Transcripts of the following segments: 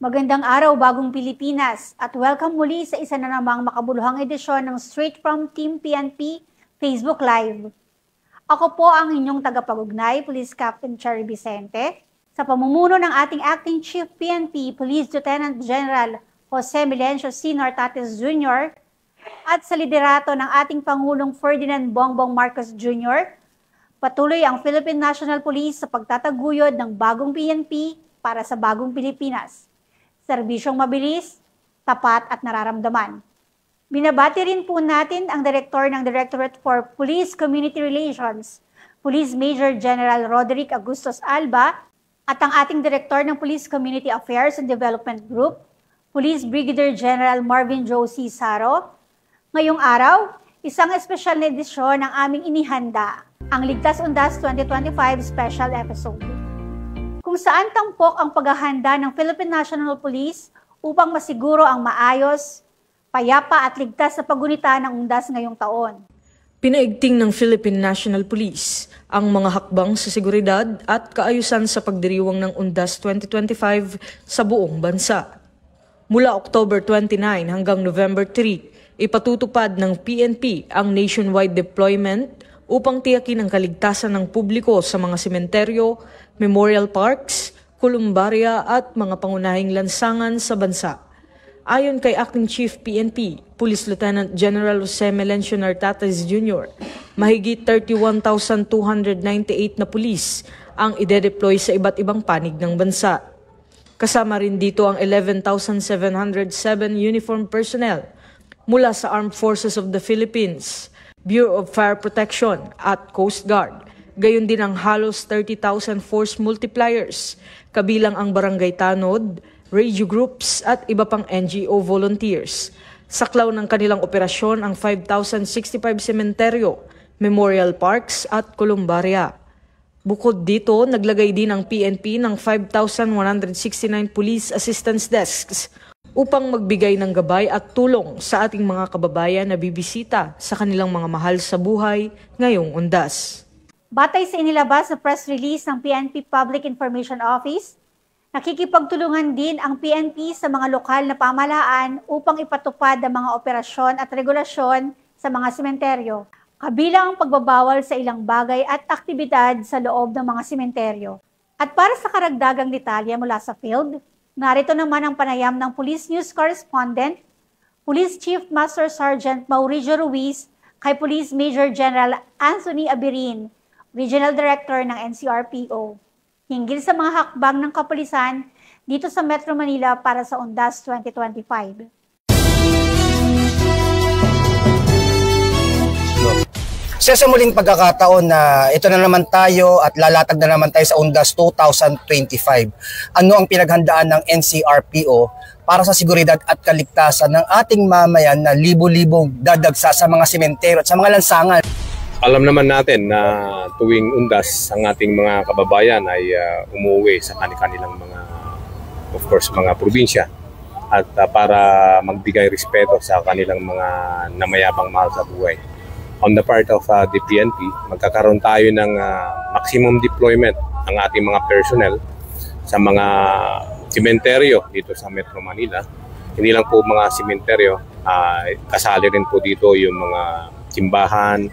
Magandang araw, Bagong Pilipinas, at welcome muli sa isa na namang makabuluhang edisyon ng Straight from Team PNP Facebook Live. Ako po ang inyong tagapag-ugnay, Police Captain Cherry Vicente, sa pamumuno ng ating Acting Chief PNP Police Lieutenant General Jose Melencio C. Nartates Jr. at sa liderato ng ating Pangulong Ferdinand Bongbong Marcos Jr., patuloy ang Philippine National Police sa pagtataguyod ng bagong PNP para sa bagong Pilipinas. Serbisyong mabilis, tapat at nararamdaman. Binabati rin po natin ang Direktor ng Directorate for Police Community Relations, Police Major General Roderick Agustos Alba, at ang ating Direktor ng Police Community Affairs and Development Group, Police Brigadier General Marvin Josie Saro. Ngayong araw, isang espesyal na edisyon ng aming inihanda, ang Ligtas Undas 2025 Special Episode, kung saan tampok ang paghahanda ng Philippine National Police upang masiguro ang maayos, payapa at ligtas na paggunita ng undas ngayong taon. Pinaigting ng Philippine National Police ang mga hakbang sa seguridad at kaayusan sa pagdiriwang ng Undas 2025 sa buong bansa. Mula October 29 hanggang November 3, ipatutupad ng PNP ang nationwide deployment upang tiyakin ang kaligtasan ng publiko sa mga sementeryo, memorial parks, kolumbarya at mga pangunahing lansangan sa bansa. Ayon kay Acting Chief PNP, Police Lieutenant General Jose Melencio Nartates Jr., mahigit 31,298 na pulis ang ide-deploy sa iba't ibang panig ng bansa. Kasama rin dito ang 11,707 uniformed personnel mula sa Armed Forces of the Philippines, Bureau of Fire Protection at Coast Guard. Gayon din ang halos 30,000 force multipliers, kabilang ang barangay tanod, radio groups at iba pang NGO volunteers. Saklaw ng kanilang operasyon ang 5,065 sementeryo, memorial parks at kolumbarya. Bukod dito, naglagay din ang PNP ng 5,169 police assistance desks upang magbigay ng gabay at tulong sa ating mga kababayan na bibisita sa kanilang mga mahal sa buhay ngayong undas. Batay sa inilabas na press release ng PNP Public Information Office, nakikipagtulungan din ang PNP sa mga lokal na pamahalaan upang ipatupad ang mga operasyon at regulasyon sa mga sementeryo, kabilang ang pagbabawal sa ilang bagay at aktibidad sa loob ng mga sementeryo. At para sa karagdagang detalye mula sa field, narito naman ang panayam ng Police News Correspondent, Police Chief Master Sergeant Mauricio Ruiz, kay Police Major General Anthony Abirin, Regional Director ng NCRPO, hinggil sa mga hakbang ng kapulisan dito sa Metro Manila para sa Undas 2025. Sa muling pagkakataon na ito na naman tayo at lalatag na naman tayo sa Undas 2025. Ano ang pinaghandaan ng NCRPO para sa seguridad at kaligtasan ng ating mamayan na libo-libong dadagsa sa mga sementeryo at sa mga lansangan? Alam naman natin na tuwing undas ang ating mga kababayan ay umuwi sa kanilang mga, of course, mga probinsya at para magbigay respeto sa kanilang mga namayabang mahal sa buhay. On the part of the PNP, magkakaroon tayo ng maximum deployment ng ating mga personnel sa mga sementeryo dito sa Metro Manila. Hindi lang po mga sementeryo, kasali rin po dito yung mga simbahan,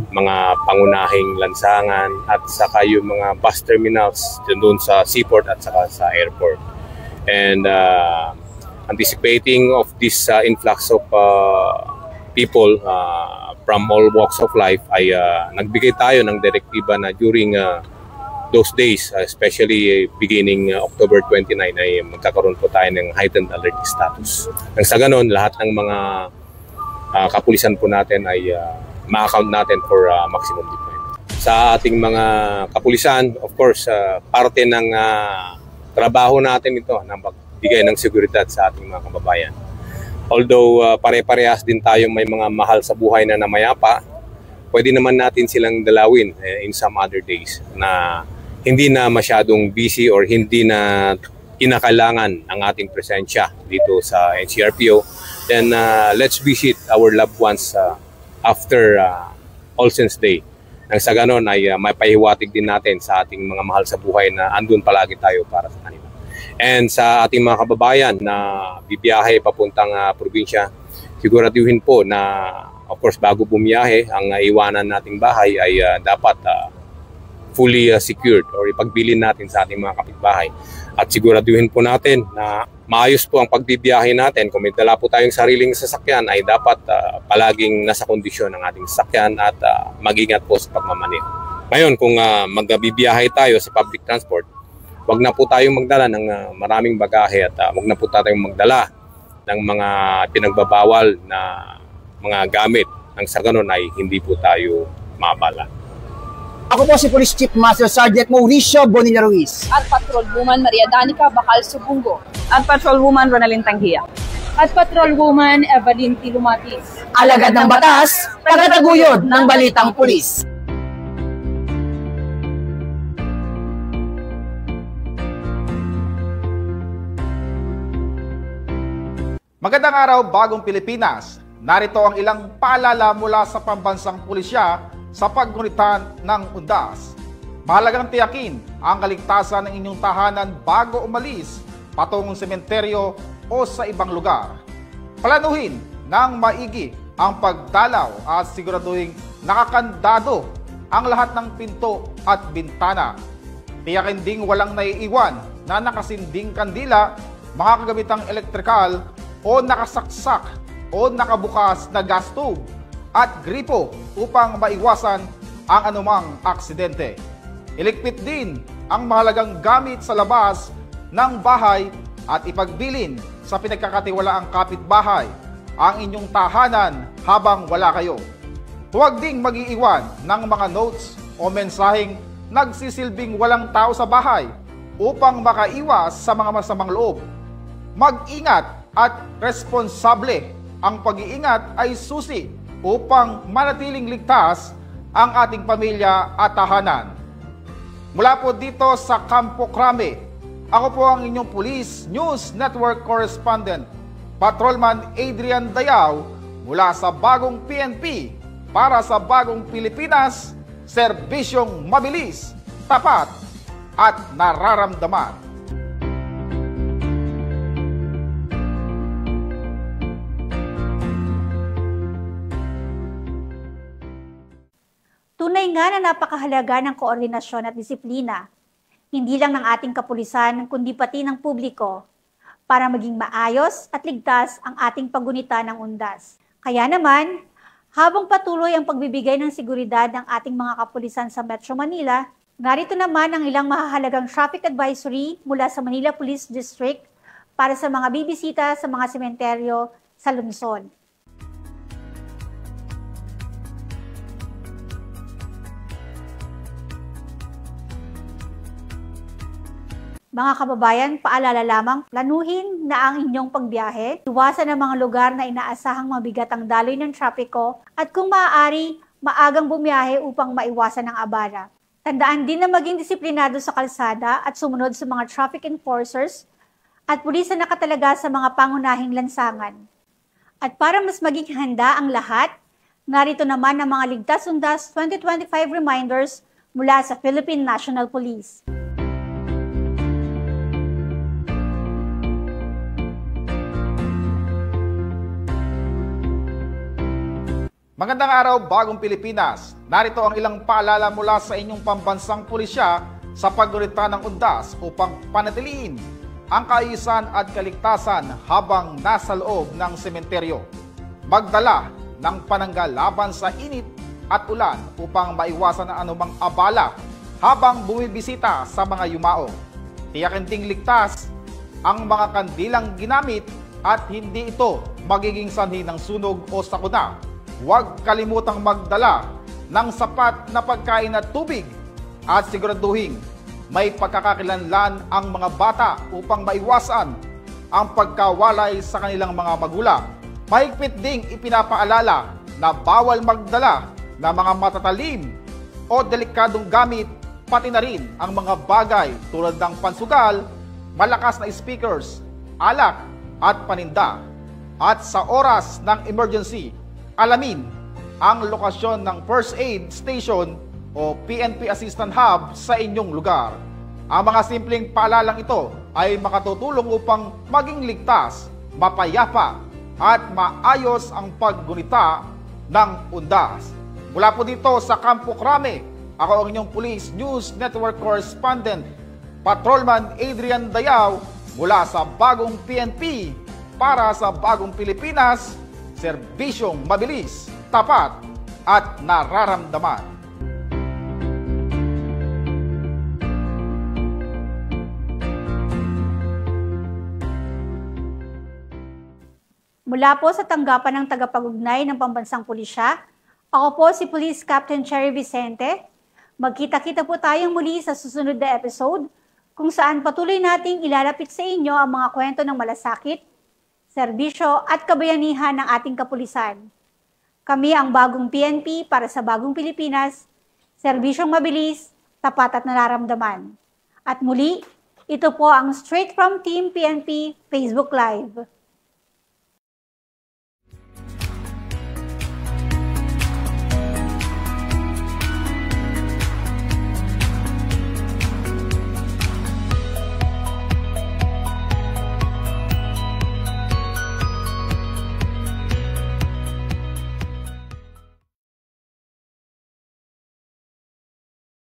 mga pangunahing lansangan at saka yung mga bus terminals doon sa seaport at saka sa airport. And anticipating of this influx of people from all walks of life ay nagbigay tayo ng direktiba na during those days, especially beginning October 29 ay magkakaroon po tayo ng heightened alert status. Nang sa ganon, lahat ng mga kapulisan po natin ay ma-account natin for maximum deployment. Sa ating mga kapulisan, of course, parte ng trabaho natin ito na magbigay ng seguridad sa ating mga kababayan. Although pare-parehas din tayo may mga mahal sa buhay na namayapa, pwede naman natin silang dalawin in some other days na hindi na masyadong busy or hindi na kinakailangan ang ating presensya dito sa NCRPO. Then let's visit our loved ones after All Saints Day. Nang sa ganon ay maipahiwatig din natin sa ating mga mahal sa buhay na andun palagi tayo para sa kanila. And sa ating mga kababayan na bibiyahe papuntang probinsya, siguraduhin po na of course bago bumiyahe, ang iwanan nating bahay ay dapat fully secured or ipagbilin natin sa ating mga kapitbahay. At siguraduhin po natin na maayos po ang pagbibiyahe natin. Kung may dala po tayong sariling sasakyan ay dapat palaging nasa kondisyon ng ating sasakyan at mag-ingat po sa pagmamaneho. Ngayon, kung magbibiyahe tayo sa public transport, wag na po tayong magdala ng maraming bagahe at wag na po tayong magdala ng mga pinagbabawal na mga gamit. Nang sa ganun ay hindi po tayo maabala. Ako po si Police Chief Master Sergeant Mauricio Bonilla Ruiz. At Patrolwoman Maria Danica Bacal Subungo. At Patrolwoman Ronalyn Tanghia. At Patrolwoman Evelyn Tilumatis. Alagad ng batas, tagataguyod ng balitang pulis. Magandang araw, bagong Pilipinas. Narito ang ilang paalala mula sa pambansang pulisya sa paggunitan ng undas. Mahalagang tiyakin ang kaligtasan ng inyong tahanan bago umalis patungong sementeryo o sa ibang lugar. Planuhin ng maigi ang pagdalaw at siguraduhin nakakandado ang lahat ng pinto at bintana. Tiyakin ding walang naiiwan na nakasinding kandila, mga kagamitang elektrikal o nakasaksak o nakabukas na gas tube at gripo upang maiwasan ang anumang aksidente. Iligpit din ang mahalagang gamit sa labas ng bahay at ipagbilin sa pinagkakatiwalaang kapitbahay ang inyong tahanan habang wala kayo. Huwag ding mag-iiwan ng mga notes o mensaheng nagsisilbing walang tao sa bahay upang makaiwas sa mga masamang loob. Mag-ingat at responsable. Ang pag-iingat ay susi upang manatiling ligtas ang ating pamilya at tahanan. Mula po dito sa Campo Crame, ako po ang inyong Police News Network Correspondent, Patrolman Adrian Dayao, mula sa bagong PNP para sa bagong Pilipinas, serbisyong mabilis, tapat at nararamdaman. Tunay nga na napakahalaga ng koordinasyon at disiplina, hindi lang ng ating kapulisan kundi pati ng publiko, para maging maayos at ligtas ang ating paggunita ng undas. Kaya naman, habang patuloy ang pagbibigay ng seguridad ng ating mga kapulisan sa Metro Manila, narito naman ang ilang mahahalagang traffic advisory mula sa Manila Police District para sa mga bibisita sa mga sementeryo sa lungsod. Mga kababayan, paalala lamang, planuhin na ang inyong pagbiyahe, iwasan ang mga lugar na inaasahang mabigat ang daloy ng trapiko at kung maaari, maagang bumiyahe upang maiwasan ang abala. Tandaan din na maging disiplinado sa kalsada at sumunod sa mga traffic enforcers at pulis na nakatalaga sa mga pangunahing lansangan. At para mas maging handa ang lahat, narito naman ang mga Ligtas Undas 2025 reminders mula sa Philippine National Police. Magandang araw, bagong Pilipinas. Narito ang ilang paalala mula sa inyong pambansang pulisya sa paggunita ng undas upang panatiliin ang kaayusan at kaligtasan habang nasa loob ng sementeryo. Magdala ng pananggal laban sa init at ulan upang maiwasan ang anumang abala habang bumibisita sa mga yumao. Tiyakin ding ligtas ang mga kandilang ginamit at hindi ito magiging sanhi ng sunog o sakuna. Huwag kalimutang magdala ng sapat na pagkain at tubig at siguraduhin may pagkakakilanlan ang mga bata upang maiwasan ang pagkawalay sa kanilang mga magulang. Mahigpit ding ipinapaalala na bawal magdala ng mga matatalim o delikadong gamit, pati na rin ang mga bagay tulad ng pansugal, malakas na speakers, alak at paninda. At sa oras ng emergency, alamin ang lokasyon ng First Aid Station o PNP Assistant Hub sa inyong lugar. Ang mga simpleng paalalang ito ay makatutulong upang maging ligtas, mapayapa at maayos ang paggunita ng undas. Mula po dito sa Campo Crame, ako ang inyong Police News Network Correspondent, Patrolman Adrian Dayaw, mula sa Bagong PNP para sa Bagong Pilipinas, serbisyong mabilis, tapat at nararamdaman. Mula po sa tanggapan ng tagapag-ugnay ng Pambansang Pulisya, ako po si Police Captain Cherry Vicente. Magkita-kita po tayong muli sa susunod na episode kung saan patuloy nating ilalapit sa inyo ang mga kwento ng malasakit, serbisyo at kabayanihan ng ating kapulisan. Kami ang Bagong PNP para sa Bagong Pilipinas, serbisyong mabilis, tapat at nararamdaman. At muli, ito po ang Straight from Team PNP Facebook Live.